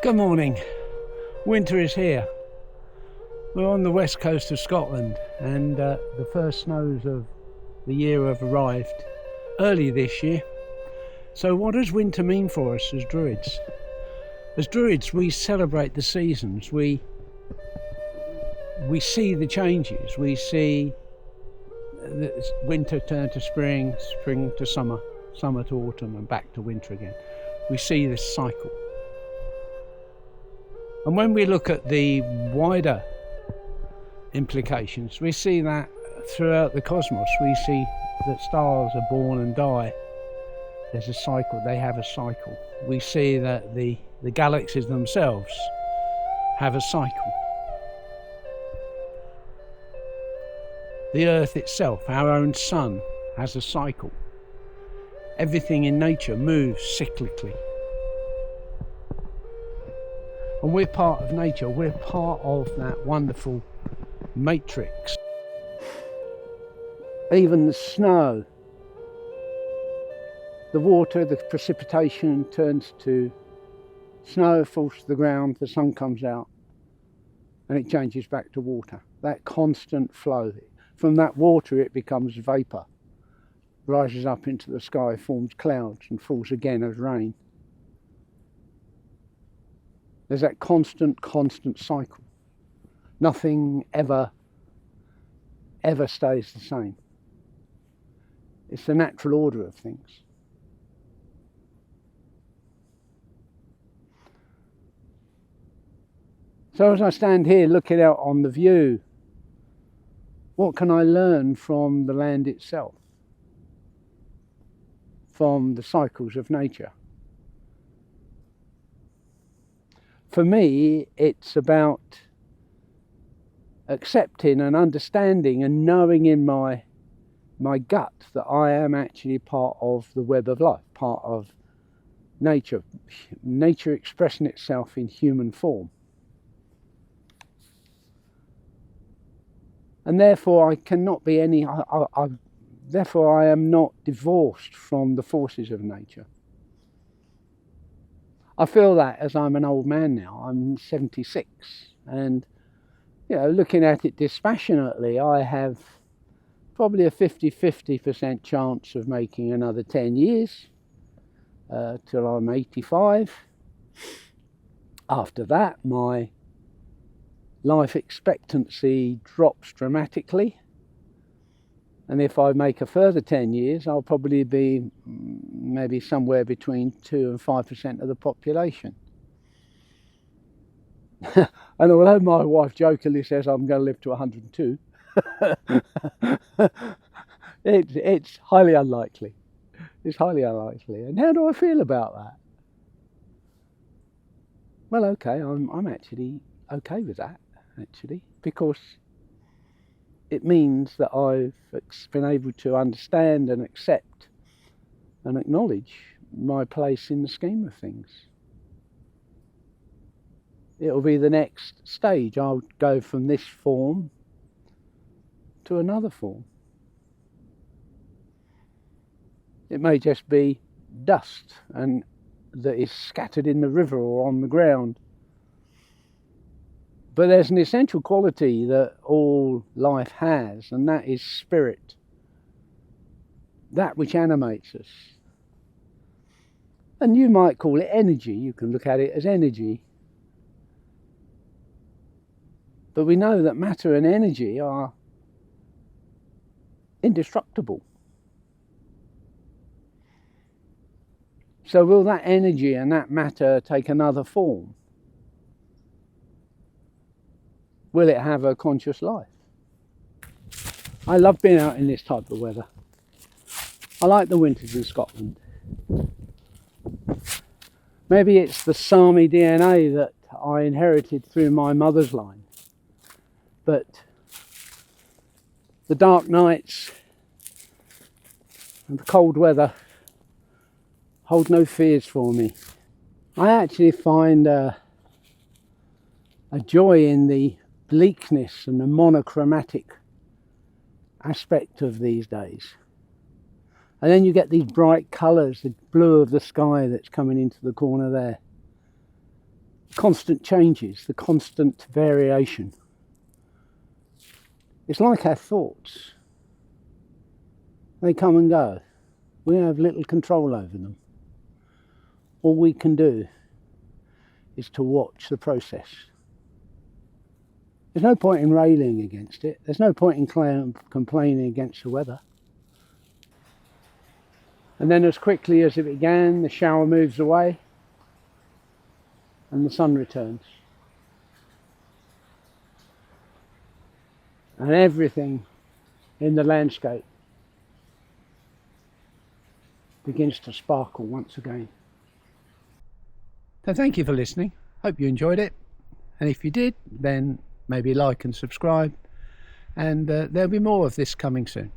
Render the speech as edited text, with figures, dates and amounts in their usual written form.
Good morning. Winter is here. We're on the west coast of Scotland and the first snows of the year have arrived early this year. So what does winter mean for us as Druids? As Druids, we celebrate the seasons. We see the changes. We see winter turn to spring, spring to summer, summer to autumn and back to winter again. We see this cycle. And when we look at the wider implications, we see that throughout the cosmos. We see that stars are born and die. There's a cycle, they have a cycle. We see that the galaxies themselves have a cycle. The Earth itself, our own sun, has a cycle. Everything in nature moves cyclically. And we're part of nature, we're part of that wonderful matrix. Even the snow, the water, the precipitation turns to snow, falls to the ground, the sun comes out and it changes back to water. That constant flow. From that water it becomes vapour, rises up into the sky, forms clouds and falls again as rain. There's that constant cycle. Nothing ever stays the same. It's the natural order of things. So as I stand here looking out on the view, what can I learn from the land itself? From the cycles of nature? For me, it's about accepting and understanding and knowing in my gut that I am actually part of the web of life, part of nature expressing itself in human form. And therefore I cannot be therefore I am not divorced from the forces of nature. I feel that as I'm an old man now. I'm 76 and looking at it dispassionately, I have probably a 50% chance of making another 10 years till I'm 85. After that, my life expectancy drops dramatically. And if I make a further 10 years, I'll probably be maybe somewhere between 2 and 5% of the population. And although my wife jokingly says I'm going to live to 102, it's highly unlikely. It's highly unlikely. And how do I feel about that? Well, okay, I'm actually okay with that, actually, because it means that I've been able to understand and accept and acknowledge my place in the scheme of things. It'll be the next stage. I'll go from this form to another form. It may just be dust and that is scattered in the river or on the ground. But there's an essential quality that all life has, and that is spirit. That which animates us. And you might call it energy, you can look at it as energy. But we know that matter and energy are indestructible. So will that energy and that matter take another form? Will it have a conscious life? I love being out in this type of weather. I like the winters in Scotland. Maybe it's the Sami DNA that I inherited through my mother's line. But the dark nights and the cold weather hold no fears for me. I actually find a joy in the bleakness and the monochromatic aspect of these days. And then you get these bright colours, the blue of the sky that's coming into the corner there. constant changes, the constant variation. It's like our thoughts. They come and go. We have little control over them. All we can do is to watch the process. There's no point in railing against it. There's no point in complaining against the weather. And then as quickly as it began, the shower moves away and the sun returns. And everything in the landscape begins to sparkle once again. So thank you for listening. Hope you enjoyed it. And if you did, then maybe like and subscribe. And there'll be more of this coming soon.